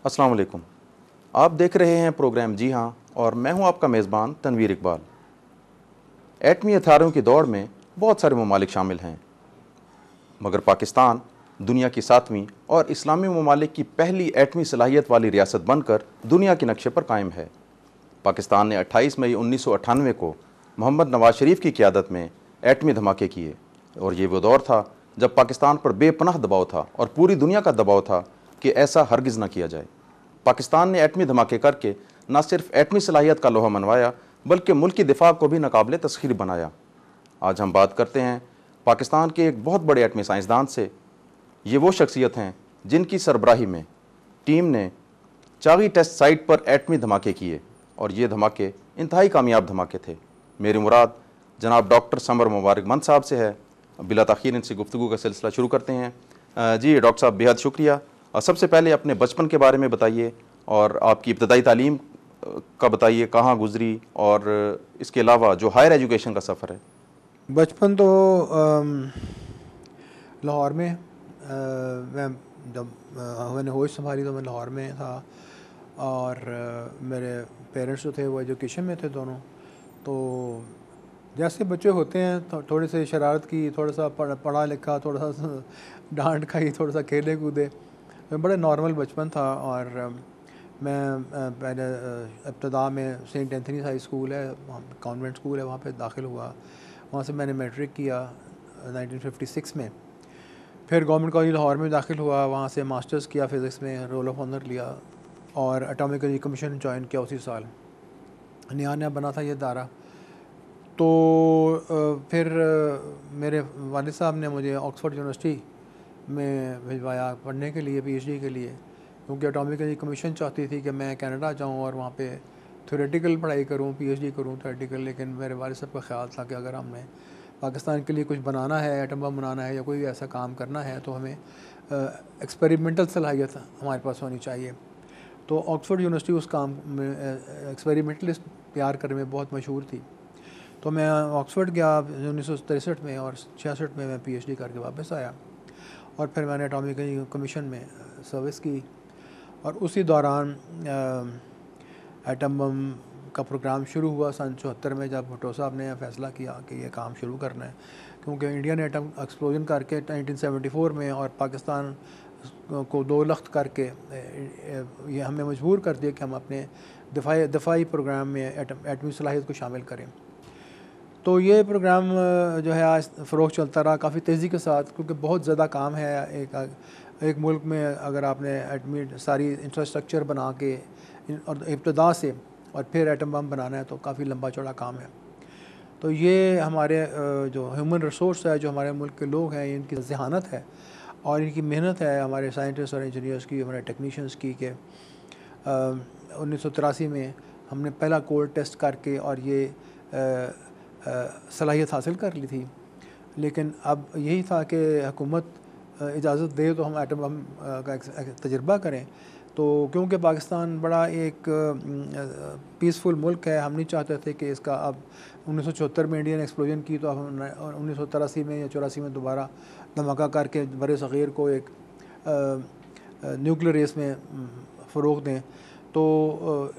अस्सलाम वालेकुम। आप देख रहे हैं प्रोग्राम जी हाँ, और मैं हूं आपका मेज़बान तनवीर इकबाल। एटमी हथियारों की दौड़ में बहुत सारे ममालिक शामिल हैं, मगर पाकिस्तान दुनिया की 7वीं और इस्लामी ममालिक की पहली एटमी सलाहियत वाली रियासत बनकर दुनिया के नक्शे पर कायम है। पाकिस्तान ने 28 मई 1998 को मोहम्मद नवाज शरीफ की क़यादत में एटमी धमाके किए, और ये वो दौर था जब पाकिस्तान पर बेपनाह दबाव था और पूरी दुनिया का दबाव था कि ऐसा हरगिज़ न किया जाए। पाकिस्तान ने एटमी धमाके करके न सिर्फ एटमी सलाहियत का लोहा मनवाया, बल्कि मुल्क की दिफा को भी नाकाबिले तस्खीर बनाया। आज हम बात करते हैं पाकिस्तान के एक बहुत बड़े एटमी साइंसदान से। ये वो शख्सियत हैं जिनकी सरबराही में टीम ने चागी टेस्ट साइट पर एटमी धमाके किए, और ये धमाके इंतहाई कामयाब धमाके थे। मेरी मुराद जनाब डॉक्टर समर मुबारक मंद साहब से है। बिला ताख़ीर इनसे गुफ्तगू का सिलसिला शुरू करते हैं। जी डॉक्टर साहब, बेहद शुक्रिया। सबसे पहले अपने बचपन के बारे में बताइए और आपकी इब्तदाई तालीम का बताइए, कहाँ गुजरी, और इसके अलावा जो हायर एजुकेशन का सफ़र है। बचपन तो लाहौर में मैं जब मैंने होश संभाली तो मैं लाहौर में था, और मेरे पेरेंट्स जो थे वो एजुकेशन में थे दोनों। तो जैसे बच्चे होते हैं तो थोड़ी सी शरारत की, थोड़ा सा पढ़ा लिखा, थोड़ा सा डांट खाई, थोड़ा सा खेले कूदे, बड़े नॉर्मल बचपन था। और मैं पहले इब्तदा में सेंट एंथनीज हाई स्कूल है, कॉन्वेंट स्कूल है, वहाँ पे दाखिल हुआ। वहाँ से मैंने मैट्रिक किया 1956 में। फिर गवर्नमेंट कॉलेज लाहौर में दाखिल हुआ, वहाँ से मास्टर्स किया फ़िज़िक्स में, रोल ऑफ ऑनर लिया, और एटॉमिक एनर्जी कमीशन ज्वाइन किया उसी साल। नया नया बना था ये दायरा। तो फिर मेरे वालिद साहब ने मुझे ऑक्सफोर्ड यूनिवर्सिटी में भिजवाया पढ़ने के लिए, पीएचडी के लिए, क्योंकि एटॉमिक एनर्जी कमीशन चाहती थी कि मैं कनाडा जाऊँ और वहाँ पे थ्योरेटिकल पढ़ाई करूँ, पीएचडी करूँ थ्योरेटिकल। लेकिन मेरे वालिद साहब का ख्याल था कि अगर हमने पाकिस्तान के लिए कुछ बनाना है, एटम बम बनाना है या कोई ऐसा काम करना है, तो हमें एक्सपेरिमेंटल सलाहियत हमारे पास होनी चाहिए। तो ऑक्सफोर्ड यूनिवर्सिटी उस काम में एक्सपेरिमेंटलिस्ट तैयार करने में बहुत मशहूर थी। तो मैं ऑक्सफोर्ड गया 1963 में, और 66 में मैं पीएचडी करके वापस आया, और फिर मैंने एटॉमिक एनर्जी कमीशन में सर्विस की। और उसी दौरान एटम बम का प्रोग्राम शुरू हुआ सन 74 में, जब भुट्टो साहब ने फैसला किया कि ये काम शुरू करना है, क्योंकि इंडिया ने एटम एक्सप्लोजन करके 1974 में और पाकिस्तान को दो लख्त करके ये हमें मजबूर कर दिया कि हम अपने दफाई प्रोग्राम में एटमी सलाहियत को शामिल करें। तो ये प्रोग्राम जो है आज फ़रोग़ चलता रहा काफ़ी तेज़ी के साथ, क्योंकि बहुत ज़्यादा काम है। एक मुल्क में अगर आपने एटमी सारी इंफ्रास्ट्रक्चर बना के और इब्तदा से और फिर एटम बम बनाना है, तो काफ़ी लंबा चौड़ा काम है। तो ये हमारे जो ह्यूमन रिसोर्स है, जो हमारे मुल्क के लोग हैं, इनकी ज़हानत है और इनकी मेहनत है, हमारे साइंटिस्ट और इंजीनियर्स की, हमारे टेक्नीशियंस की, कि 1983 में हमने पहला कोल्ड टेस्ट करके और ये सलाहियत हासिल कर ली थी। लेकिन अब यही था कि हुकूमत इजाज़त दे तो हम एटम बम का तजर्बा करें। तो क्योंकि पाकिस्तान बड़ा एक पीसफुल मुल्क है, हम नहीं चाहते थे कि इसका अब 1974 में इंडियन एक्सप्लोजन की, तो हम 1983 में या 84 में दोबारा धमाका करके बड़े सग़ीर को एक न्यूक्लियर रेस में फ़रोग़ दें। तो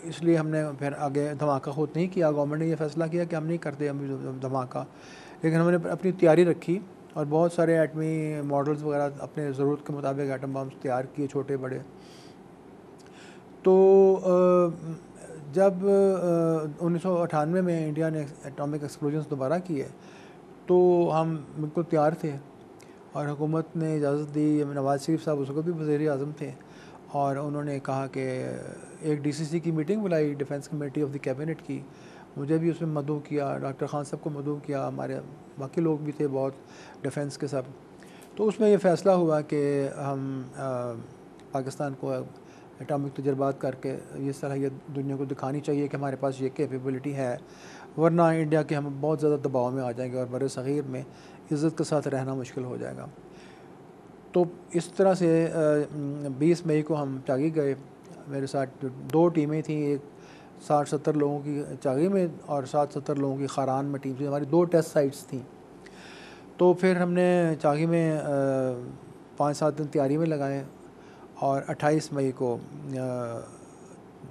इसलिए हमने फिर आगे धमाका खुद नहीं किया। गवर्नमेंट ने यह फ़ैसला किया कि हम नहीं करते हम धमाका, लेकिन हमने अपनी तैयारी रखी और बहुत सारे एटमी मॉडल्स वगैरह अपने ज़रूरत के मुताबिक एटम बम्स तैयार किए, छोटे बड़े। तो जब 1998 में इंडिया ने एटॉमिक एक्सप्लोजन्स दोबारा किए, तो हम बिल्कुल तैयार थे, और हुकूमत ने इजाज़त दी। नवाज़ शरीफ साहब उस वक़्त भी वज़ीर-ए-आज़म थे, और उन्होंने कहा कि एक डीसीसी की मीटिंग बुलाई, defence committee of the cabinet की। मुझे भी उसमें मदऊ किया, डॉक्टर खान साहब को मदऊ किया, हमारे बाकी लोग भी थे बहुत डिफेंस के सब। तो उसमें ये फ़ैसला हुआ कि हम पाकिस्तान को एटॉमिक तजर्बात करके ये सलाहियत दुनिया को दिखानी चाहिए कि हमारे पास ये कैपेबिलिटी है, वरना इंडिया के हम बहुत ज़्यादा दबाव में आ जाएंगे और बड़े सग़ीर में इज़्ज़त के साथ रहना मुश्किल हो जाएगा। तो इस तरह से 20 मई को हम चागी गए। मेरे साथ दो टीमें थीं, एक 60-70 लोगों की चागी में और 60-70 लोगों की खारान में टीम थी। हमारी दो टेस्ट साइट्स थीं। तो फिर हमने चागी में 5-7 दिन तैयारी में लगाए, और 28 मई को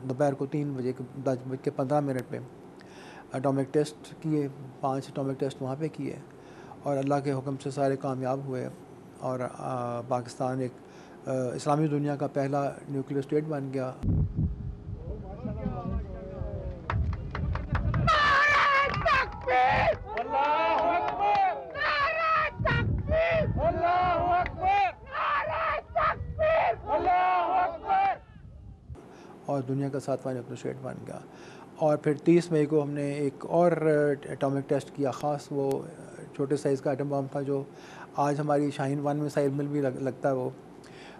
दोपहर को 3:10:15 पे एटॉमिक टेस्ट किए, 5 एटॉमिक टेस्ट वहाँ पे किए और अल्लाह के हुक्म से सारे कामयाब हुए और पाकिस्तान एक इस्लामी दुनिया का पहला न्यूक्लियर स्टेट बन गया। और दुनिया का 7वां न्यूक्लियर स्टेट बन गया। और फिर 30 मई को हमने एक और एटॉमिक टेस्ट किया, ख़ास वो छोटे साइज़ का एटम बम था जो आज हमारी शाहीन 1 मिसाइल में भी लगता है वो,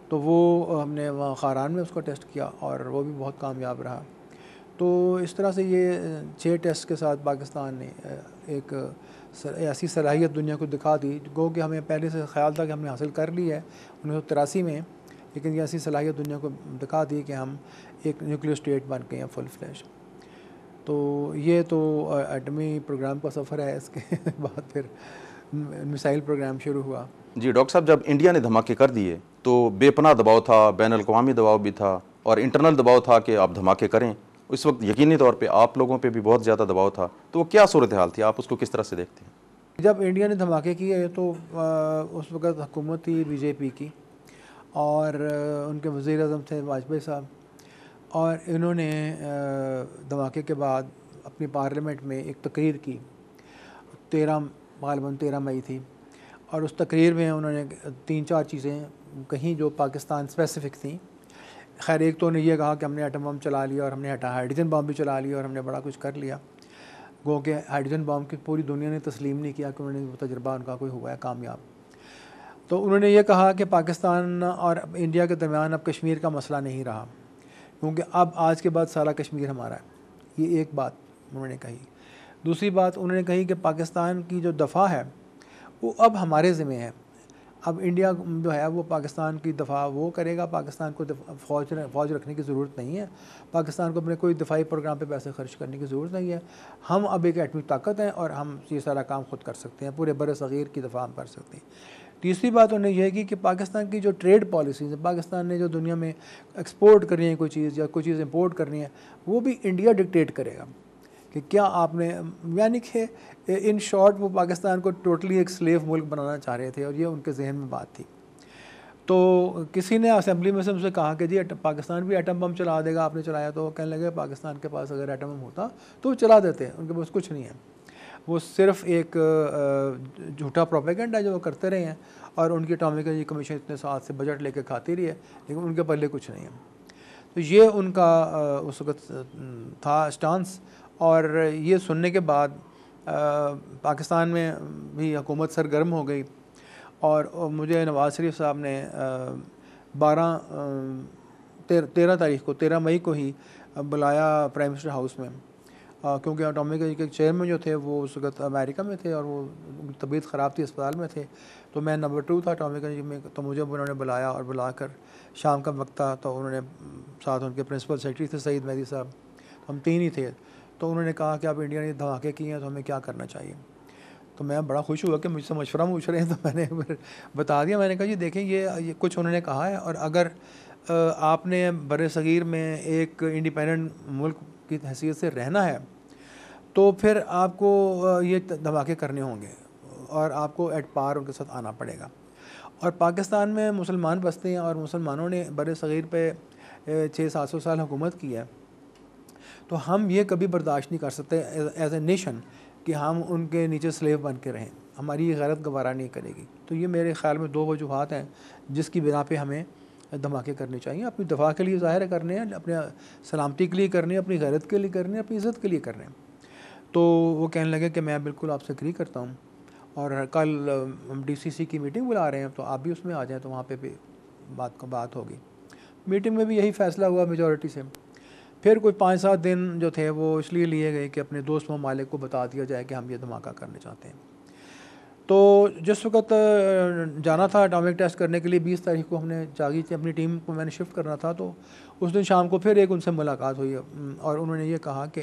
तो वो हमने वहाँ खारान में उसको टेस्ट किया और वो भी बहुत कामयाब रहा। तो इस तरह से ये 6 टेस्ट के साथ पाकिस्तान ने एक ऐसी सलाहियत दुनिया को दिखा दी, गो कि हमें पहले से ख्याल था कि हमने हासिल कर ली है 1983 में, लेकिन ये ऐसी सलाहियत दुनिया को दिखा दी कि हम एक न्यूक्लियर स्टेट बन गए हैं फुल फ्लैश। तो ये तो एटमी प्रोग्राम का सफ़र है। इसके बाद फिर मिसाइल प्रोग्राम शुरू हुआ। जी डॉक्टर साहब, जब इंडिया ने धमाके कर दिए तो बेपनाह दबाव था, बैन अल-अक़वामी दबाव भी था और इंटरनल दबाव था कि आप धमाके करें। उस वक्त यकीनी तौर पे आप लोगों पे भी बहुत ज़्यादा दबाव था, तो वो क्या सूरत हाल थी, आप उसको किस तरह से देखते हैं? जब इंडिया ने धमाके किए तो उस वक़्त हुकूमत थी बीजेपी की और उनके वज़ीर आज़म थे वाजपेयी साहब, और इन्होंने धमाके के बाद अपनी पार्लियामेंट में एक तकरीर की, 13 मई थी, और उस तकरीर में उन्होंने 3-4 चीज़ें कहीं जो पाकिस्तान स्पेसिफ़िक थी। खैर, एक तो उन्होंने ये कहा कि हमने एटम बम चला लिया और हमने हाइड्रोजन बम भी चला लिया और हमने बड़ा कुछ कर लिया। गो कि हाइड्रोजन बम की पूरी दुनिया ने तस्लीम नहीं किया कि उन्होंने वो तजुर्बा उनका कोई हुआ है कामयाब। तो उन्होंने ये कहा कि पाकिस्तान और इंडिया के दरमियान अब कश्मीर का मसला नहीं रहा, क्योंकि अब आज के बाद सारा कश्मीर हमारा है। ये एक बात उन्होंने कही। दूसरी बात उन्होंने कही कि पाकिस्तान की जो दफ़ा है वो अब हमारे ज़िम्मे है। अब इंडिया जो है वो पाकिस्तान की दफ़ा वो करेगा, पाकिस्तान को फ़ौज रखने की ज़रूरत नहीं है, पाकिस्तान को अपने कोई दफ़ाई प्रोग्राम पे पैसे खर्च करने की ज़रूरत नहीं है। हम अब एक एटमी ताकत हैं और हम ये सारा काम खुद कर सकते हैं, पूरे बर-ए-सग़ीर की दफ़ा हम कर सकते हैं। तीसरी बात उन्होंने यह की कि पाकिस्तान की जो ट्रेड पॉलिसीज़ है, पाकिस्तान ने जो दुनिया में एक्सपोर्ट करनी है कोई चीज़ या कोई चीज़ इंपोर्ट करनी है, वो भी इंडिया डिक्टेट करेगा कि क्या आपने, यानी कि इन शॉर्ट वो पाकिस्तान को टोटली एक स्लेव मुल्क बनाना चाह रहे थे और ये उनके जहन में बात थी। तो किसी ने असेंबली में से मुझसे कहा कि जी पाकिस्तान भी एटम बम चला देगा, आपने चलाया? तो कहने लगे पाकिस्तान के पास अगर एटम बम होता तो वो चला देते, उनके पास कुछ नहीं है, वो सिर्फ एक झूठा प्रोपेगेंडा जो वो करते रहे हैं और उनकी एटॉमिक एनर्जी कमीशन इतने साल से बजट लेके खाती रही है, लेकिन उनके पल्ले कुछ नहीं है। तो ये उनका उस वक्त था स्टांस। और ये सुनने के बाद पाकिस्तान में भी हुकूमत सरगर्म हो गई और मुझे नवाज़ शरीफ साहब ने 13 मई को ही बुलाया प्राइम मिनिस्टर हाउस में, क्योंकि एटॉमिक एनर्जी के चेयरमैन जो थे वो उस वक्त अमेरिका में थे और वो तबीयत ख़राब थी, अस्पताल में थे। तो मैं नंबर 2 था एटॉमिक एनर्जी में, तो मुझे उन्होंने बुलाया और बुलाकर शाम का वक्त था, तो उन्होंने साथ उनके प्रिंसिपल सेक्रेटरी थे सईद मेहदी साहब, हम 3 ही थे। तो उन्होंने कहा कि अब इंडिया ने धमाके किए हैं तो हमें क्या करना चाहिए। तो मैं बड़ा खुश हुआ कि मुझसे मशवरा पूछ रहे हैं, तो मैंने फिर बता दिया। मैंने कहा जी देखें, ये कुछ उन्होंने कहा है और अगर आपने बर-ए-सग़ीर में एक इंडिपेंडेंट मुल्क की हैसियत से रहना है तो फिर आपको ये धमाके करने होंगे और आपको एट पार उनके साथ आना पड़ेगा। और पाकिस्तान में मुसलमान बसते हैं और मुसलमानों ने बर-ए-सग़ीर पे 600-700 साल हुकूमत की है, तो हम ये कभी बर्दाश्त नहीं कर सकते एज ए नेशन कि हम उनके नीचे स्लेव बन के रहें, हमारी ये गैरत गवारा नहीं करेगी। तो ये मेरे ख़्याल में 2 वजूहात हैं जिसकी बिना पे हमें धमाके करने चाहिए। अपनी दफ़ा के लिए ज़ाहिर करने हैं, अपने सलामती के लिए करने हैं, अपनी गैरत के लिए करने हैं, अपनी इज़्ज़त के लिए करने हैं। तो वो कहने लगे कि मैं बिल्कुल आपसे एग्री करता हूँ और कल हम DCC की मीटिंग बुला रहे हैं तो आप भी उसमें आ जाएँ, तो वहाँ पे भी बात होगी। मीटिंग में भी यही फ़ैसला हुआ मेजॉरिटी से। फिर कोई 5-7 दिन जो थे वो इसलिए लिए गए कि अपने दोस्त ममालिक को बता दिया जाए कि हम ये धमाका करने चाहते हैं। तो जिस वक्त जाना था एटॉमिक टेस्ट करने के लिए, 20 तारीख को हमने जागी थी, अपनी टीम को मैंने शिफ्ट करना था, तो उस दिन शाम को फिर एक उनसे मुलाकात हुई और उन्होंने ये कहा कि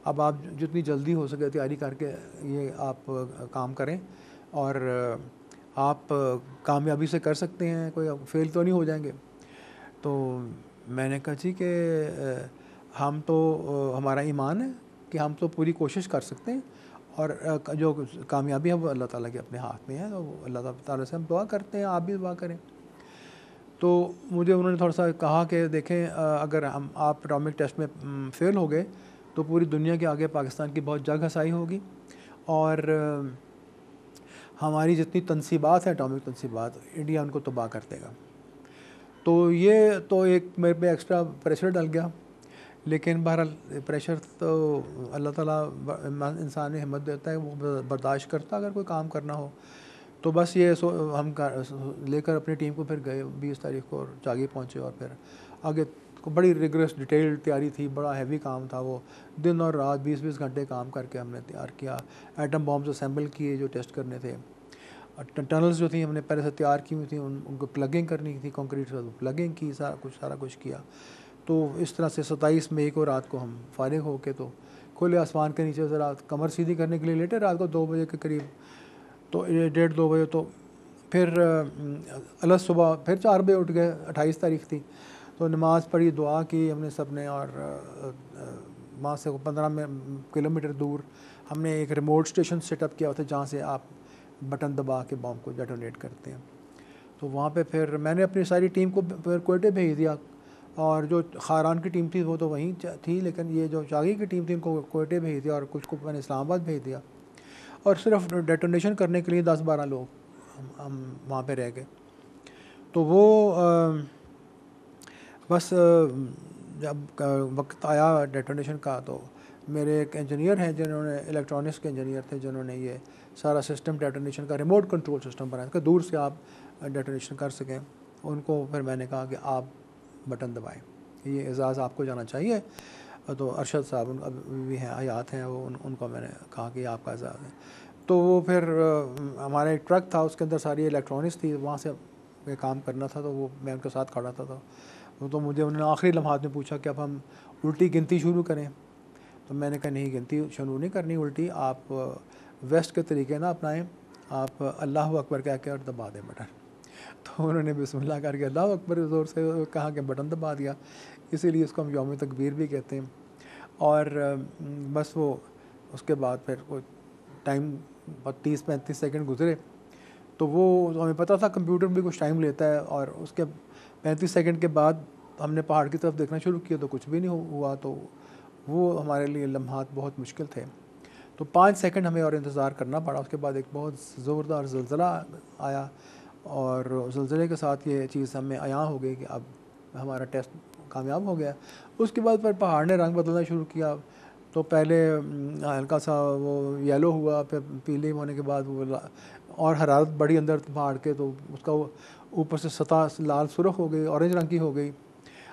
अब आप जितनी जल्दी हो सके तैयारी करके ये आप काम करें और आप कामयाबी से कर सकते हैं, कोई फेल तो नहीं हो जाएंगे। तो मैंने कहा जी कि हम तो हमारा ईमान है कि हम तो पूरी कोशिश कर सकते हैं और जो कामयाबी है वो अल्लाह ताला के अपने हाथ में है, तो अल्लाह ताला से हम दुआ करते हैं, आप भी दुआ करें। तो मुझे उन्होंने थोड़ा सा कहा कि देखें अगर आप एटॉमिक टेस्ट में फ़ेल हो गए तो पूरी दुनिया के आगे पाकिस्तान की बहुत जग हसाई होगी और हमारी जितनी तनसीबात हैं एटॉमिक तनसीबात, इंडिया उनको तबाह कर देगा। तो ये तो एक मेरे पे एक्स्ट्रा प्रेशर डल गया, लेकिन बहरहाल प्रेशर तो अल्लाह ताला इंसान में हिम्मत देता है, वो बर्दाश्त करता अगर कोई काम करना हो। तो बस ये हम लेकर अपनी टीम को फिर गए 20 तारीख को और चागी पहुँचे और फिर आगे को बड़ी रिगरस डिटेल तैयारी थी, बड़ा हैवी काम था वो, दिन और रात 20-20 घंटे काम करके हमने तैयार किया। एटम बॉम्ब्स असेंबल किए जो टेस्ट करने थे, टनल्स जो थी हमने पहले से तैयार की हुई थी, उनको प्लगिंग करनी थी कंक्रीट से, प्लगिंग की, सारा कुछ किया। तो इस तरह से 27 मई को रात को हम फारिग होके तो खुले आसमान के नीचे से रात कमर सीधी करने के लिए लेटे रात को 2 बजे के करीब, तो 1:30-2 बजे। तो फिर अलग सुबह फिर 4 बजे उठ गए, 28 तारीख थी, तो नमाज़ पढ़ी, दुआ की हमने सब ने, और वहाँ से 15 किलोमीटर दूर हमने एक रिमोट स्टेशन सेटअप किया होता जहाँ से आप बटन दबा के बॉम्ब को डेटोनेट करते हैं। तो वहाँ पे फिर मैंने अपनी सारी टीम को फिर कोयटे भेज दिया, और जो खारान की टीम थी वो तो वहीं थी, लेकिन ये जो चागी की टीम थी उनको कोयटे भेज दिया और कुछ को मैंने इस्लामाबाद भेज दिया, और सिर्फ डेटोनेशन करने के लिए 10-12 लोग हम वहाँ पे रह गए। तो वो बस जब वक्त आया डेटोनेशन का, तो मेरे एक इंजीनियर हैं जिन्होंने इलेक्ट्रॉनिक्स के इंजीनियर थे जिन्होंने ये सारा सिस्टम डेटोनेशन का रिमोट कंट्रोल सिस्टम बनाया था, दूर से आप डेटोनेशन कर सकें। उनको फिर मैंने कहा कि आप बटन दबाएं, ये एजाज़ आपको जाना चाहिए। तो अरशद साहब भी हैं, हयात हैं वो, उनको मैंने कहा कि आपका एजाज़ है। तो वो फिर हमारा एक ट्रक था, उसके अंदर सारी इलेक्ट्रॉनिक्स थी, वहाँ से ये काम करना था, तो वो मैं उनके साथ खड़ा था। तो मुझे उन्होंने आखिरी लम्हात में पूछा कि अब हम उल्टी गिनती शुरू करें। तो मैंने कहा नहीं, गिनती शुरू नहीं करनी उल्टी, आप वेस्ट के तरीके ना अपनाएं, आप अल्लाह अकबर कह के और दबा दें बटन। तो उन्होंने बिस्मिल्लाह करके अल्लाह अकबर ज़ोर से कहा कि बटन दबा दिया, इसीलिए उसको हम यौम तकबीर भी कहते हैं। और बस वो उसके बाद फिर वो टाइम 30-35 सेकंड गुजरे, तो वो हमें पता था कंप्यूटर भी कुछ टाइम लेता है, और उसके 35 सेकंड के बाद हमने पहाड़ की तरफ देखना शुरू किया तो कुछ भी नहीं हुआ। तो वो हमारे लिए लम्हात बहुत मुश्किल थे। तो 5 सेकंड हमें और इंतज़ार करना पड़ा। उसके बाद एक बहुत ज़ोरदार ज़लज़ला आया, और ज़लज़ले के साथ ये चीज़ हमें अयां हो गई कि अब हमारा टेस्ट कामयाब हो गया। उसके बाद फिर पहाड़ ने रंग बदलना शुरू किया। तो पहले हल्का सा वो येलो हुआ, फिर पीले होने के बाद वो और हरारत बढ़ी अंदर पहाड़ के, तो उसका ऊपर से सतह लाल सुर्ख हो गई, ऑरेंज रंग की हो गई।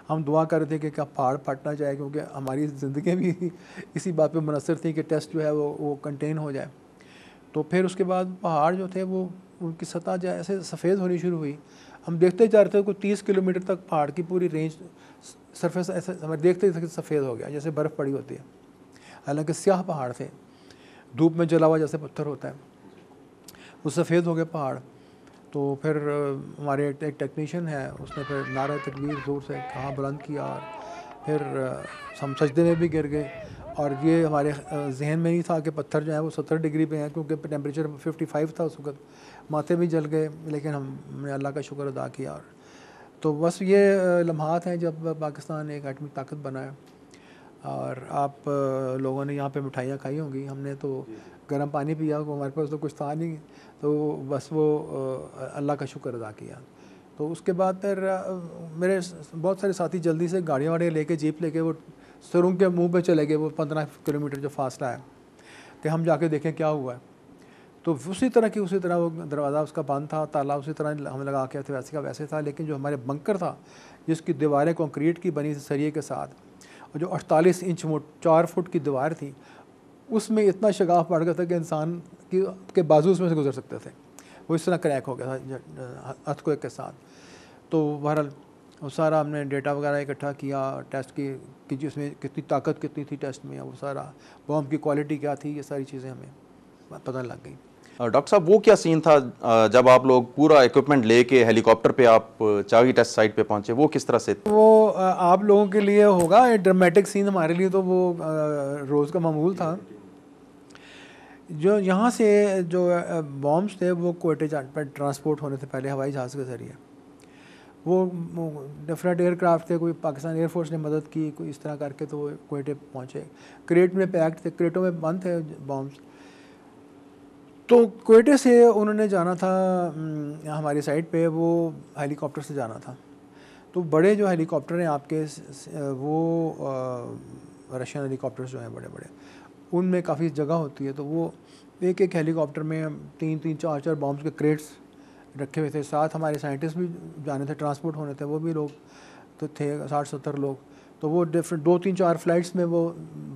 हम दुआ कर रहे थे कि क्या पहाड़ फट ना जाए, क्योंकि हमारी ज़िंदगी भी इसी बात पे मुनसर थी कि टेस्ट जो है वो कंटेन हो जाए। तो फिर उसके बाद पहाड़ जो थे वो उनकी सतह जो ऐसे सफ़ेद होनी शुरू हुई। हम देखते जा रहे थे कुछ 30 किलोमीटर तक पहाड़ की पूरी रेंज सरफेस ऐसे हमें देखते थे सफ़ेद हो गया जैसे बर्फ़ पड़ी होती है, हालांकि स्याह पहाड़ थे, धूप में जला हुआ जैसे पत्थर होता है, वो सफ़ेद हो गए पहाड़। तो फिर हमारे एक टेक्नीशियन है, उसने फिर नारा तकबीर ज़ोर से कहा, बुलंद किया, और फिर हम सजदे में भी गिर गए। और ये हमारे जहन में नहीं था कि पत्थर जो है वो 70 डिग्री पे हैं, क्योंकि टेम्परेचर 55 था उस वक्त, माथे भी जल गए, लेकिन हमने अल्लाह का शुक्र अदा किया। और तो बस ये लम्हात हैं जब पाकिस्तान एक एटमी ताकत बना है। और आप लोगों ने यहाँ पे मिठाइयाँ खाई होंगी, हमने तो गर्म पानी पिया, हमारे पास तो कुछ था नहीं, तो बस वो अल्लाह का शुक्र अदा किया। तो उसके बाद फिर मेरे बहुत सारे साथी जल्दी से गाड़ियाँ वाड़ियाँ लेके, जीप लेके वो सुरंग के मुंह पे चले गए, वो 15 किलोमीटर जो फासला है, कि हम जाके देखें क्या हुआ है। तो उसी तरह वो दरवाज़ा उसका बंद था, ताला उसी तरह हम लगा के थे, वैसे का वैसे था। लेकिन जो हमारे बंकर था, जिसकी दीवारें कंक्रीट की बनी थी सरिये के साथ, और जो 48 इंच 4 फुट की दीवार थी, उसमें इतना शगाफ बढ़ गया था कि इंसान के बाजू उसमें से गुजर सकते थे। वो इस तरह क्रैक हो गया था अर्थक्वेक के साथ। तो बहरहाल वो सारा हमने डेटा वगैरह इकट्ठा किया, टेस्ट की कि जिसमें कितनी ताकत कितनी थी टेस्ट में, वो सारा बॉम्ब की क्वालिटी क्या थी, ये सारी चीज़ें हमें पता लग गई। डॉक्टर साहब वो क्या सीन था जब आप लोग पूरा इक्विपमेंट लेके हेलीकॉप्टर पे आप चागी टेस्ट साइट पे पहुंचे, वो किस तरह से? वो आप लोगों के लिए होगा ड्रामेटिक सीन, हमारे लिए तो वो रोज़ का मामूल था। जो यहाँ से जो बॉम्ब्स थे वो कोयटे पर ट्रांसपोर्ट होने से पहले हवाई जहाज़ के ज़रिए वो डिफरेंट एयरक्राफ्ट थे, कोई पाकिस्तान एयरफोर्स ने मदद की, कोई इस तरह करके तो वो कोयटे पहुँचे। क्रेट में पैक्ड थे, क्रेटों में बंद थे बॉम्ब्स। तो कोयटे से उन्होंने जाना था हमारी साइड पे, वो हेलीकॉप्टर से जाना था। तो बड़े जो हेलीकॉप्टर हैं आपके वो रशियन हेलीकॉप्टर्स जो हैं बड़े बड़े, उनमें काफ़ी जगह होती है, तो वो एक एक हेलीकॉप्टर में 3-3 4-4 बॉम्ब्स के क्रेट्स रखे हुए थे। साथ हमारे साइंटिस्ट भी जाने थे, ट्रांसपोर्ट होने थे, वो भी लोग तो थे 60-70 लोग। तो वो डिफरेंट 2-3-4 फ्लाइट्स में वो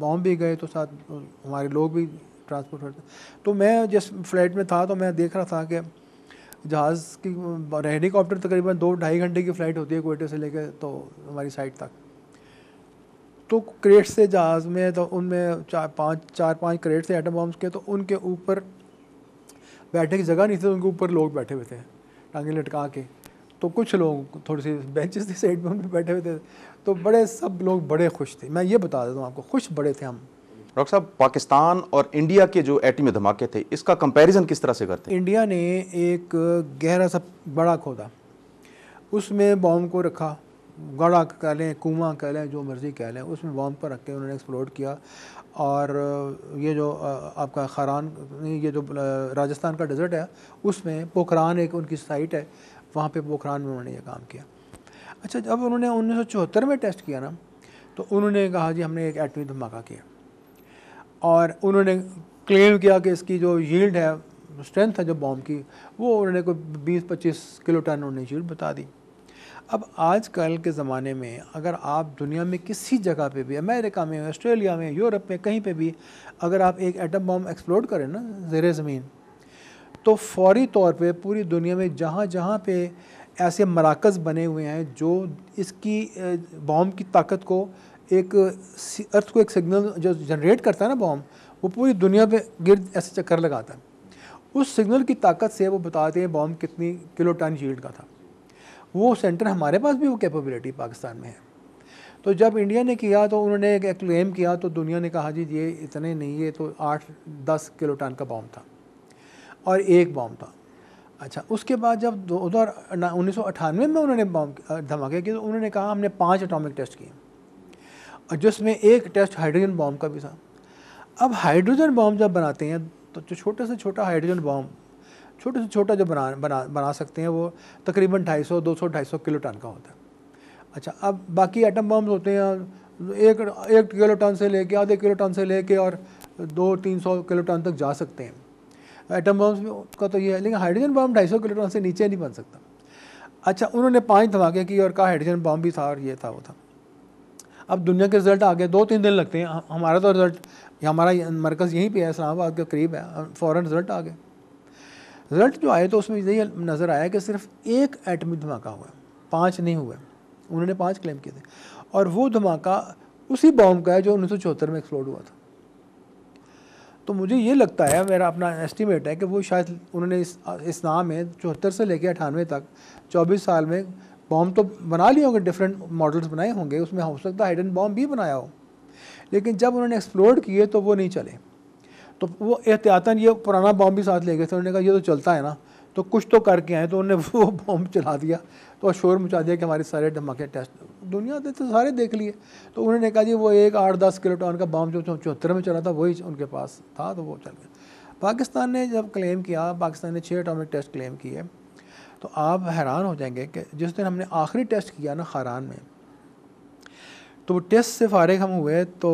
बॉम्ब भी गए, तो साथ हमारे लोग भी ट्रांसपोर्ट होते। तो मैं जिस फ्लाइट में था तो मैं देख रहा था कि जहाज़ की हेलीकॉप्टर तकरीबन 2-2.5 घंटे की फ़्लाइट होती है कोयटे से लेकर तो हमारी साइड तक। तो क्रेट से जहाज़ में, तो उनमें 4-5 क्रेट थे एटम बॉम्ब्स के, तो उनके ऊपर बैठने की जगह नहीं थी, तो उनके ऊपर लोग बैठे हुए थे टांगे लटका के। तो कुछ लोग थोड़ी सी बेंचेस थी साइड में, उन पर बैठे हुए थे। तो बड़े सब लोग बड़े खुश थे, मैं ये बता देता हूँ आपको, खुश बड़े थे हम। डॉक्टर साहब पाकिस्तान और इंडिया के जो एटमी धमाके थे, इसका कंपैरिजन किस तरह से करते हैं? इंडिया ने एक गहरा सा बड़ा खोदा, उसमें बॉम्ब को रखा, गड़ा कह लें, कुआं कह लें, जो मर्ज़ी कह लें, उसमें बॉम्ब पर रख के उन्होंने एक्सप्लोड किया। और ये जो आपका खारान, ये जो राजस्थान का डेजर्ट है, उसमें पोखरान एक उनकी साइट है, वहाँ पे पोखरान में उन्होंने ये काम किया। अच्छा, जब उन्होंने 1974 में टेस्ट किया ना, तो उन्होंने कहा जी हमने एक एटमी धमाका किया, और उन्होंने क्लेम किया कि इसकी जो यील्ड है, स्ट्रेंथ है जो बॉम्ब की, वो उन्होंने कोई 20-25 किलो टन उन्होंने यील्ड बता दी। अब आजकल के ज़माने में अगर आप दुनिया में किसी जगह पे भी, अमेरिका में, ऑस्ट्रेलिया में, यूरोप में, कहीं पे भी अगर आप एक एटम बॉम्ब एक्सप्लोड करें ना ज़ेरे ज़मीन, तो फौरी तौर पे पूरी दुनिया में जहाँ जहाँ पे ऐसे मराकज़ बने हुए हैं जो इसकी बॉम्ब की ताकत को एक अर्थ को एक सिग्नल जो जनरेट करता है ना बॉम्ब, वो पूरी दुनिया पे गिर्द ऐसे चक्कर लगाता है। उस सिग्नल की ताकत से वो बताते हैं बॉम्ब कितनी किलो टन यील्ड का था। वो सेंटर हमारे पास भी वो कैपेबिलिटी पाकिस्तान में है। तो जब इंडिया ने किया तो उन्होंने एक क्लेम किया, तो दुनिया ने कहा जी ये इतने नहीं, ये तो 8-10 किलो टन का बॉम्ब था और एक बॉम्ब था। अच्छा, उसके बाद जब 1998 में उन्होंने बॉम्ब धमाके किए, तो उन्होंने कहा हमने 5 एटॉमिक टेस्ट किए, और जिसमें एक टेस्ट हाइड्रोजन बॉम्ब का भी था। अब हाइड्रोजन बॉम्ब जब बनाते हैं तो जो छोटे से छोटा हाइड्रोजन बॉम्ब, छोटे से छोटा जो बना सकते हैं, वो तकरीबन 250 किलो टन का होता है। अच्छा, अब बाकी एटम बॉम्ब होते हैं एक किलो टन से लेके, आधे किलो टन से लेके और 200-300 किलो टन तक जा सकते हैं एटम बॉम्ब का, तो ये है। लेकिन हाइड्रोजन बॉम्ब 250 किलो टन से नीचे नहीं बन सकता। अच्छा, उन्होंने 5 धमाके किए और कहा हाइड्रोजन बॉम्ब भी था और ये था वो था। अब दुनिया के रिज़ल्ट आ गए, 2-3 दिन लगते हैं। हमारा तो रिज़ल्ट, हमारा मरकज़ यहीं पे है, इस्लामाबाद के करीब है, फ़ौरन रिज़ल्ट आ गए। रिज़ल्ट जो आए तो उसमें यही नज़र आया कि सिर्फ एक एटमी धमाका हुआ, 5 नहीं हुए। उन्होंने 5 क्लेम किए थे, और वो धमाका उसी बॉम्ब का है जो 1974 में एक्सप्लोड हुआ था। तो मुझे ये लगता है, मेरा अपना एस्टिमेट है कि वो शायद उन्होंने इस नाम में 74 से लेकर 98 तक 24 साल में बॉम्ब तो बना लिए होंगे, डिफरेंट मॉडल्स बनाए होंगे, उसमें हो सकता है हाइड्रोजन बॉम्ब भी बनाया हो, लेकिन जब उन्होंने एक्सप्लोड किए तो वो नहीं चले। तो वो एहतियातन ये पुराना बॉम्ब भी साथ ले गए थे। उन्होंने कहा ये तो चलता है ना, तो कुछ तो करके आए, तो उन्होंने वो बॉम्ब चला दिया, तो शोर मचा दिया कि हमारे सारे धमाके टेस्ट दुनिया ने तो सारे देख लिए। तो उन्होंने कहा जी वो एक 8-10 किलो टन का बॉम्ब जो 74 में चला था वही उनके पास था, तो वो चल गया। पाकिस्तान ने जब क्लेम किया, पाकिस्तान ने 6 एटॉमिक टेस्ट क्लेम किए, तो आप हैरान हो जाएंगे कि जिस दिन हमने आखिरी टेस्ट किया ना खारान में, तो वो टेस्ट से फारिग हम हुए तो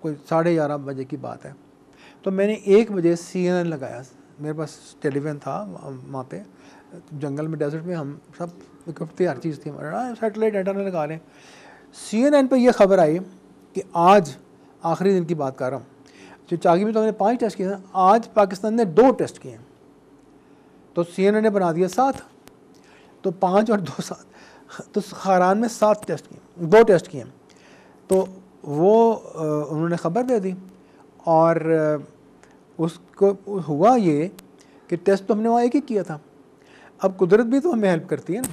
कोई 11:30 बजे की बात है। तो मैंने 1 बजे CNN लगाया, मेरे पास टेलीविज़न था वहाँ पे जंगल में, डेजर्ट में, हम सब इकट्ठी हर चीज़ थी हमारा, सैटेलाइट एंटेना लगा लें। CNN पे ये खबर आई कि आज आखिरी दिन की बात कर रहा हूँ, जो चागी में तो हमने 5 टेस्ट किए, आज पाकिस्तान ने 2 टेस्ट किए, तो CNN ने बना दिया 7, तो 5 और 2 7, तो खारान में 7 टेस्ट किए, 2 टेस्ट किए। तो वो उन्होंने ख़बर दे दी, और को हुआ ये कि टेस्ट तो हमने वहाँ एक ही किया था। अब कुदरत भी तो हमें हेल्प करती है ना।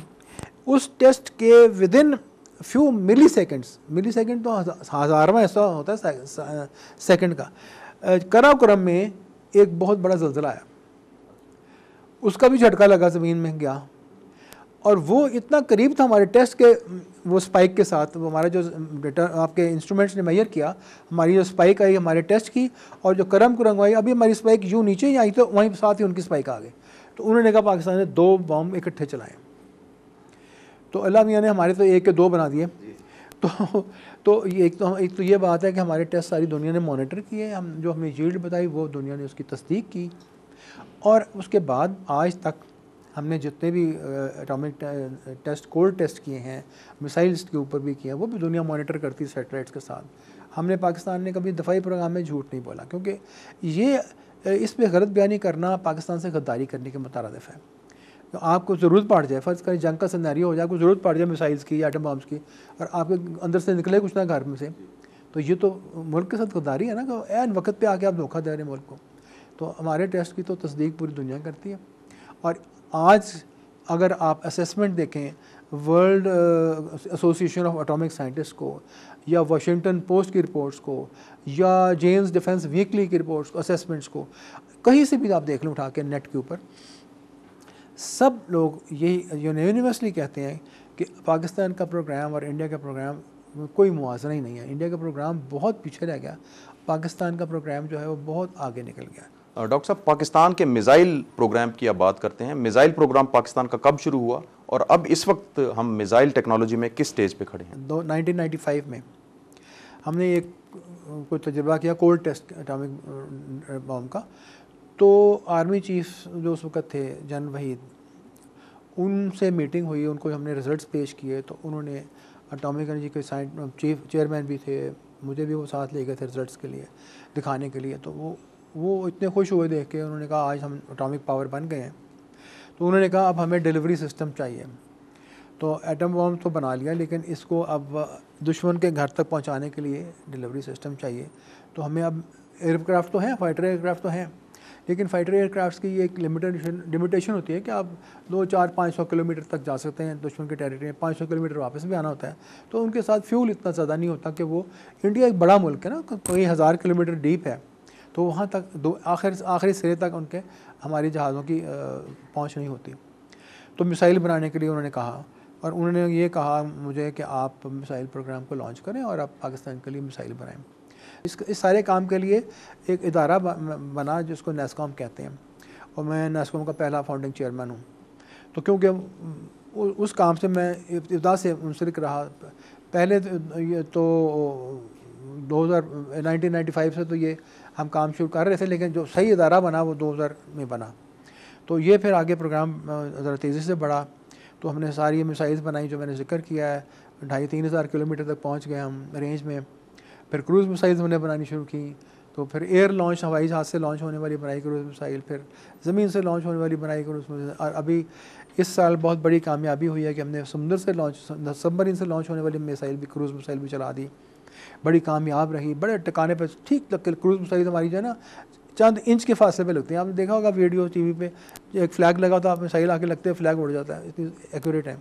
उस टेस्ट के विदिन फ्यू मिली सेकेंड तो हज़ारवां ऐसा होता है सेकंड का, कराक्रम में एक बहुत बड़ा ज़लज़ला आया, उसका भी झटका लगा, ज़मीन में गया, और वो इतना करीब था हमारे टेस्ट के वो स्पाइक के साथ। वो हमारा जो डेटा आपके इंस्ट्रूमेंट्स ने मेजर किया, हमारी जो स्पाइक आई हमारे टेस्ट की, और जो करम कुरंग आई, अभी हमारी स्पाइक यूँ नीचे ही आई तो वहीं साथ ही उनकी स्पाइक आ गई। तो उन्होंने कहा पाकिस्तान ने 2 बम इकट्ठे चलाए। तो अल्लाह मियाँ ने हमारे तो एक के 2 बना दिए। तो एक तो ये बात है कि हमारे टेस्ट सारी दुनिया ने मॉनिटर किए, हम जो हमें यील्ड बताई वो दुनिया ने उसकी तस्दीक की, और उसके बाद आज तक हमने जितने भी एटॉमिक टेस्ट कोल्ड टेस्ट किए हैं, मिसाइल्स के ऊपर भी किए हैं, वो भी दुनिया मॉनिटर करती है सैटेलाइट्स के साथ। हमने पाकिस्तान ने कभी दफ़ाई प्रोग्राम में झूठ नहीं बोला, क्योंकि ये इस पर गलत बयानी करना पाकिस्तान से गद्दारी करने के मुतारदिफ है। तो आपको ज़रूरत पड़ जाए, फ़र्ज़ करें जंग का सिनेरियो हो जाए, आपको ज़रूरत पड़ जाए मिसाइल्स की या एटम बम्स की, और आपके अंदर से निकले कुछ ना घर में से, तो ये तो मुल्क के साथ गद्दारी है ना, कि ऐन वक्त पे आके आप धोखा दे रहे हैं मुल्क को। तो हमारे टेस्ट की तो तस्दीक पूरी दुनिया करती है। और आज अगर आप असेसमेंट देखें world association of atomic scientist को, या वाशिंगटन पोस्ट की रिपोर्ट्स को, या जेम्स डिफेंस वीकली की रिपोर्ट्स को, असेसमेंट्स को, कहीं से भी आप देख लें उठा के नेट के ऊपर, सब लोग यही यूनिवर्सली कहते हैं कि पाकिस्तान का प्रोग्राम और इंडिया का प्रोग्राम कोई मुआवजा ही नहीं है। इंडिया का प्रोग्राम बहुत पीछे रह गया, पाकिस्तान का प्रोग्राम जो है वो बहुत आगे निकल गया। डॉक्टर साहब, पाकिस्तान के मिज़ाइल प्रोग्राम की आप बात करते हैं, मिज़ाइल प्रोग्राम पाकिस्तान का कब शुरू हुआ, और अब इस वक्त हम मिज़ाइल टेक्नोलॉजी में किस स्टेज पे खड़े हैं? 1995 में हमने एक कोई तजुर्बा किया कोल्ड टेस्ट एटॉमिक बम का। तो आर्मी चीफ जो उस वक्त थे जनरल वहीद, उनसे मीटिंग हुई, उनको हमने रिज़ल्ट्स पेश किए, तो उन्होंने एटॉमिक एनर्जी के चीफ चेयरमैन भी थे, मुझे भी वो साथ ले गए थे रिज़ल्ट्स के लिए दिखाने के लिए। तो वो इतने खुश हुए देख के, उन्होंने कहा आज हम एटॉमिक पावर बन गए हैं। तो उन्होंने कहा अब हमें डिलीवरी सिस्टम चाहिए। तो एटम बम तो बना लिया, लेकिन इसको अब दुश्मन के घर तक पहुंचाने के लिए डिलीवरी सिस्टम चाहिए। तो हमें अब एयरक्राफ्ट तो हैं, फाइटर एयरक्राफ्ट तो हैं, लेकिन फाइटर एयरक्राफ्ट की एक लिमिटेशन होती है कि आप 200-400-500 किलोमीटर तक जा सकते हैं दुश्मन के टेरिटरी में, 500 किलोमीटर वापस भी आना होता है। तो उनके साथ फ्यूल इतना ज़्यादा नहीं होता कि वो, इंडिया एक बड़ा मुल्क है ना, कई हज़ार किलोमीटर डीप है, तो वहाँ तक आखिरी सिरे तक उनके हमारी जहाज़ों की पहुँच नहीं होती। तो मिसाइल बनाने के लिए उन्होंने कहा, और उन्होंने ये कहा मुझे कि आप मिसाइल प्रोग्राम को लॉन्च करें और आप पाकिस्तान के लिए मिसाइल बनाएं। इस सारे काम के लिए एक इदारा बना जिसको नेस्कॉम कहते हैं, और मैं नेस्कॉम का पहला फाउंडिंग चेयरमैन हूँ। तो क्योंकि उस काम से मैं इब्तिदा से मुंसलिक रहा, पहले तो 1995 से तो ये हम काम शुरू कर रहे थे, लेकिन जो सही इदारा बना वो 2000 में बना। तो ये फिर आगे प्रोग्राम ज़रा तेज़ी से बढ़ा। तो हमने सारी मिसाइल्स बनाई जो मैंने जिक्र किया है, 2500-3000 हज़ार किलोमीटर तक पहुँच गए हम रेंज में। फिर क्रूज़ मिसाइल्स हमने बनानी शुरू की, तो फिर एयर लॉन्च, हवाई जहाज़ से लॉन्च होने वाली बनाई क्रूज़ मिसाइल, फिर ज़मीन से लॉन्च होने वाली बनाई क्रूज़ मिसाइल, और अभी इस साल बहुत बड़ी कामयाबी हुई है कि हमने समुद्र से लॉन्च, सबमरीन से लॉन्च होने वाली मिसाइल भी, क्रूज़ मिसाइल भी चला दी, बड़ी कामयाब रही, बड़े टिकाने पर ठीक तक। क्रूज़ मिसाइल हमारी जो है ना चंद इंच के फासले पे लगती हैं, आपने देखा होगा वीडियो टीवी पे, एक फ्लैग लगा तो आप मिसाइल आके लगते हैं, फ्लैग उड़ जाता है, इतनी एक्यूरेट है।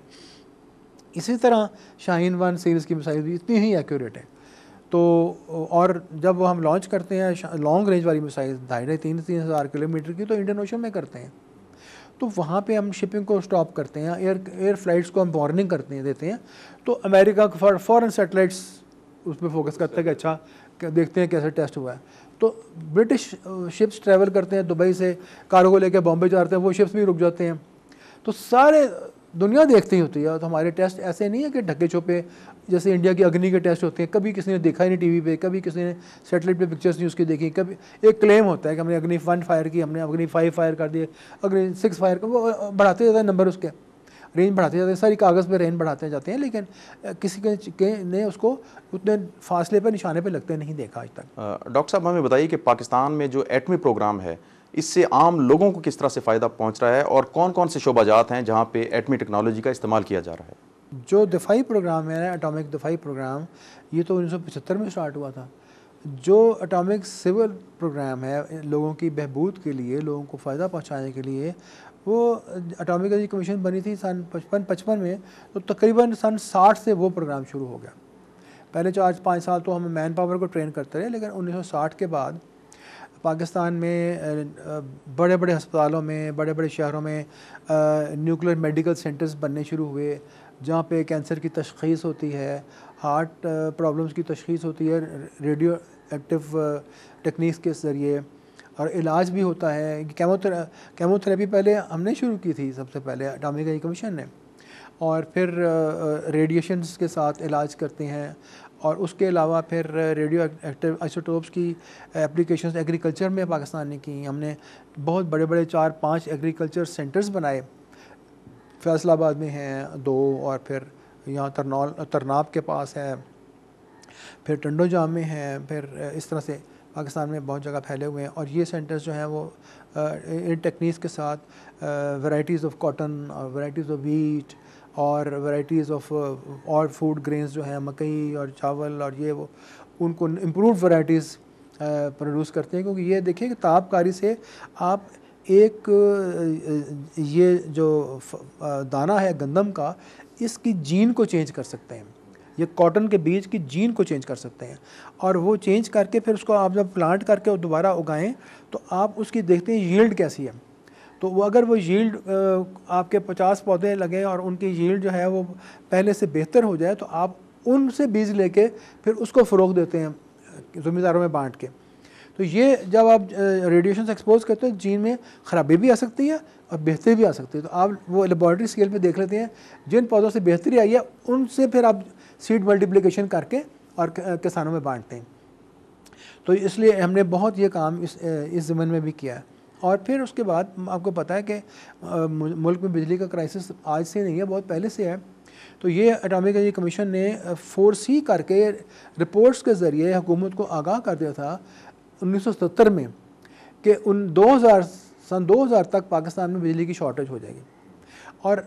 इसी तरह शाहीन 1 सीरीज़ की मिसाइल भी इतनी ही एक्यूरेट है। तो और जब वो हम लॉन्च करते हैं लॉन्ग रेंज वाली मिसाइल 2,500-3,000 हज़ार किलोमीटर की, तो इंडियन ओशन में करते हैं। तो वहाँ पे हम शिपिंग को स्टॉप करते हैं, एयर फ्लाइट्स को हम वार्निंग देते हैं। तो अमेरिका का फॉरेन सैटेलाइट्स उस पर फोकस करते हैं कि अच्छा देखते हैं कैसे टेस्ट हुआ है। तो ब्रिटिश शिप्स ट्रैवल करते हैं दुबई से, कार्गो लेके बॉम्बे जाते हैं, वो शिप्स भी रुक जाते हैं। तो सारे दुनिया देखती होती है। तो हमारे टेस्ट ऐसे नहीं है कि ढके छुपे, जैसे इंडिया की अग्नि के टेस्ट होते हैं, कभी किसी ने देखा ही नहीं टीवी पे, कभी किसी ने सैटेलाइट पे पिक्चर्स नहीं उसकी देखी। कभी एक क्लेम होता है कि हमने अग्नि 1 फायर की, हमने अग्नि 5 फायर कर दिए, अग्नि 6 फायर कर, वो बढ़ाते जाते हैं नंबर, उसके रेंज बढ़ाते जाते हैं, सारी कागज़ पे रेंज बढ़ाते जाते हैं, लेकिन किसी के ने उसको उतने फासले पर, निशाने पर लगते नहीं देखा आज तक। डॉक्टर साहब, हमें बताइए कि पाकिस्तान में जो एटमी प्रोग्राम है, इससे आम लोगों को किस तरह से फ़ायदा पहुंच रहा है, और कौन कौन से शोबाजात हैं जहां पे एटमी टेक्नोलॉजी का इस्तेमाल किया जा रहा है? जो दफ़ाई प्रोग्राम है ना, एटॉमिक दफ़ाई प्रोग्राम, ये तो 1975 में स्टार्ट हुआ था। जो एटॉमिक सिविल प्रोग्राम है लोगों की बहबूद के लिए, लोगों को फ़ायदा पहुंचाने के लिए, वो एटॉमिक एनर्जी कमीशन बनी थी सन 55 में, तो तकरीबन सन 60 से वो प्रोग्राम शुरू हो गया। पहले 4-5 साल तो हम मैन पावर को ट्रेन करते रहे, लेकिन 1960 के बाद पाकिस्तान में बड़े बड़े अस्पतालों में, बड़े बड़े शहरों में न्यूक्लियर मेडिकल सेंटर्स बनने शुरू हुए, जहाँ पे कैंसर की तशख़ीस होती है, हार्ट प्रॉब्लम्स की तशख़ीस होती है रेडियो एक्टिव टेक्निक्स के ज़रिए, और इलाज भी होता है। केमोथेरेपी पहले हमने शुरू की थी, सबसे पहले एटॉमिक एनर्जी कमीशन ने, और फिर रेडिएशंस के साथ इलाज करते हैं, और उसके अलावा फिर रेडियो एक्टिव आइसोटोप्स की एप्लीकेशंस एग्रीकल्चर में पाकिस्तान ने की। हमने बहुत बड़े बड़े 4-5 एग्रीकल्चर सेंटर्स बनाए, फैसलाबाद में हैं 2, और फिर यहाँ तरनाब के पास है, फिर टंडोजाम में हैं, फिर इस तरह से पाकिस्तान में बहुत जगह फैले हुए हैं। और ये सेंटर्स जो हैं वो इन टेक्निक्स के साथ वैराइटीज़ ऑफ कॉटन और वैराइटीज़ ऑफ वीट और वैराइटीज़ ऑफ और फूड ग्रेन्स जो हैं, मकई और चावल और ये वो, उनको इम्प्रूव वैराइटीज़ प्रोड्यूस करते हैं। क्योंकि ये देखिए कि तापकारी से आप एक ये जो दाना है गंदम का, इसकी जीन को चेंज कर सकते हैं, ये कॉटन के बीज की जीन को चेंज कर सकते हैं, और वो चेंज करके फिर उसको आप जब प्लांट करके दोबारा उगाएं तो आप उसकी देखते हैं यील्ड कैसी है। तो वो अगर वो यील्ड आपके 50 पौधे लगें और उनकी यील्ड जो है वो पहले से बेहतर हो जाए, तो आप उनसे बीज लेके फिर उसको फ़रोग देते हैं ज़मींदारों में बांट के। तो ये जब आप रेडिएशन से एक्सपोज करते हैं, जीन में ख़राबी भी आ सकती है और बेहतरी भी आ सकती है। तो आप वो लेबॉरेटरी स्केल पे देख लेते हैं, जिन पौधों से बेहतरी आई है उनसे फिर आप सीड मल्टीप्लिकेशन करके और किसानों में बांटते हैं। तो इसलिए हमने बहुत ये काम इस ज़मीन में भी किया है। और फिर उसके बाद आपको पता है कि मुल्क में बिजली का क्राइसिस आज से नहीं है, बहुत पहले से है। तो ये एटॉमिक एनर्जी कमीशन ने फोरसी करके रिपोर्ट्स के ज़रिए हुकूमत को आगाह कर दिया था 1970 में कि सन 2000 तक पाकिस्तान में बिजली की शॉर्टेज हो जाएगी, और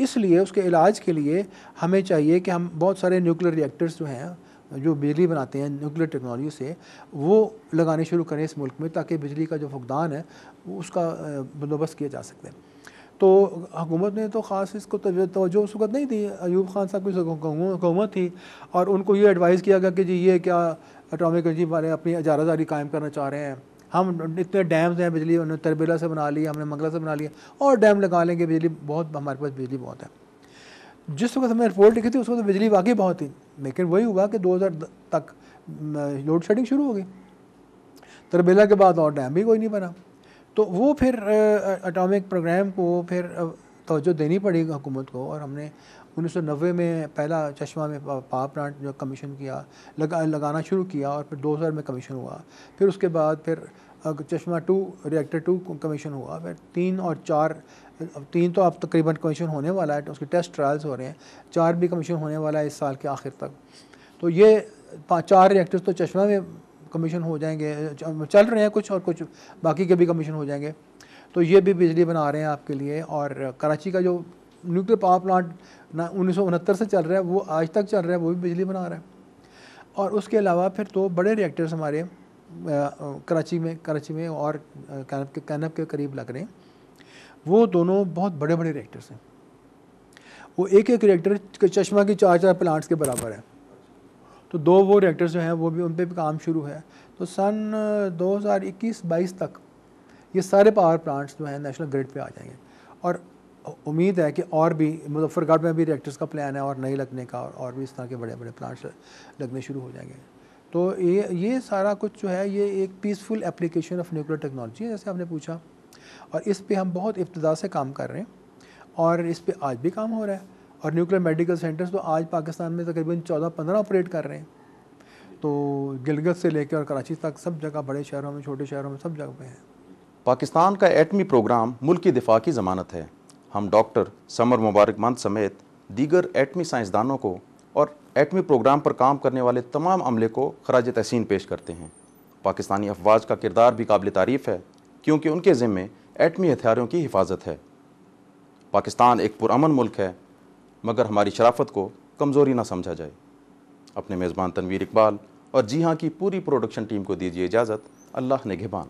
इसलिए उसके इलाज के लिए हमें चाहिए कि हम बहुत सारे न्यूक्लियर रिएक्टर्स जो हैं, जो बिजली बनाते हैं न्यूक्लियर टेक्नोलॉजी से, वो लगाने शुरू करें इस मुल्क में, ताकि बिजली का जो फुकदान है वो उसका बंदोबस्त किया जा सकता है। तो हुकूमत ने तो ख़ास इसको तवज्जो उस वक्त नहीं थी, अयूब खान साहब की हुकूमत थी, और उनको ये एडवाइस किया गया कि जी ये क्या एटॉमिक एनर्जी वाले अपनी इजारादारी कायम करना चाह रहे हैं, हम इतने डैम्स हैं बिजली, उन्होंने तरबेला से बना लिया, हमने मंगला से बना लिया, और डैम लगा लेंगे, बिजली बहुत, हमारे पास बिजली बहुत है। जिस वक्त हमने रिपोर्ट लिखी थी उस वक्त तो बिजली वाकई बहुत थी, लेकिन वही हुआ कि 2000 तक लोड शेडिंग शुरू हो गई, तरबेला के बाद और डैम भी कोई नहीं बना। तो वो फिर एटॉमिक प्रोग्राम को फिर तवज्जो देनी पड़ी हुकूमत को, और हमने 1990 में पहला चश्मा में पावर प्लांट जो कमीशन किया, लगाना शुरू किया, और फिर 2000 में कमीशन हुआ। फिर उसके बाद फिर चश्मा 2 रिएक्टर 2 कमीशन हुआ, फिर 3 और 4, 3 तो अब तकरीबन कमीशन होने वाला है, तो उसके टेस्ट ट्रायल्स हो रहे हैं, 4 भी कमीशन होने वाला है इस साल के आखिर तक। तो ये 4 रिएक्टर्स तो चश्मा में कमीशन हो जाएंगे, चल रहे हैं कुछ, और कुछ बाकी के भी कमीशन हो जाएंगे। तो ये भी बिजली बना रहे हैं आपके लिए। और कराची का जो न्यूक्लियर पावर प्लांट 1969 से चल रहा है, वो आज तक चल रहा है, वो भी बिजली बना रहा है। और उसके अलावा फिर तो बड़े रिएक्टर्स हमारे कराची में और कैनब के करीब लग रहे हैं, वो दोनों बहुत बड़े बड़े रिएक्टर्स हैं। वो एक रिएक्टर चश्मा की 4 प्लांट्स के बराबर है। तो 2 वो रिएक्टर्स जो हैं वो भी, उन पर भी काम शुरू है। तो सन 2021-22 तक ये सारे पावर प्लांट्स जो हैं नेशनल ग्रिड पे आ जाएंगे, और उम्मीद है कि और भी मुजफ्फरगढ़ में भी रिएक्टर्स का प्लान है और नई लगने का, और भी इस तरह के बड़े बड़े प्लांट्स लगने शुरू हो जाएंगे। तो ये सारा कुछ जो है ये एक peaceful application of nuclear technology है, जैसे आपने पूछा, और इस पे हम बहुत इब्तिदा से काम कर रहे हैं, और इस पे आज भी काम हो रहा है। और न्यूक्लियर मेडिकल सेंटर्स तो आज पाकिस्तान में तकरीबन 14-15 ऑपरेट कर रहे हैं। तो गिलगित से लेकर और कराची तक सब जगह, बड़े शहरों में, छोटे शहरों में, सब जगह पे है। पाकिस्तान का एटमी प्रोग्राम मुल्क की दिफा की ज़मानत है। हम डॉक्टर समर मुबारकमंद समेत दीगर एटमी साइंसदानों को और एटमी प्रोग्राम पर काम करने वाले तमाम अमले को खराज तहसीन पेश करते हैं। पाकिस्तानी अफवाज का किरदार भी काबिल तारीफ़ है, क्योंकि उनके ज़िम्मे एटमी हथियारों की हिफाजत है। पाकिस्तान एक पुरअमन मुल्क है, मगर हमारी शराफत को कमज़ोरी ना समझा जाए। अपने मेज़बान तनवीर इकबाल और जी हाँ की पूरी प्रोडक्शन टीम को दीजिए इजाज़त। अल्लाह निगहबान।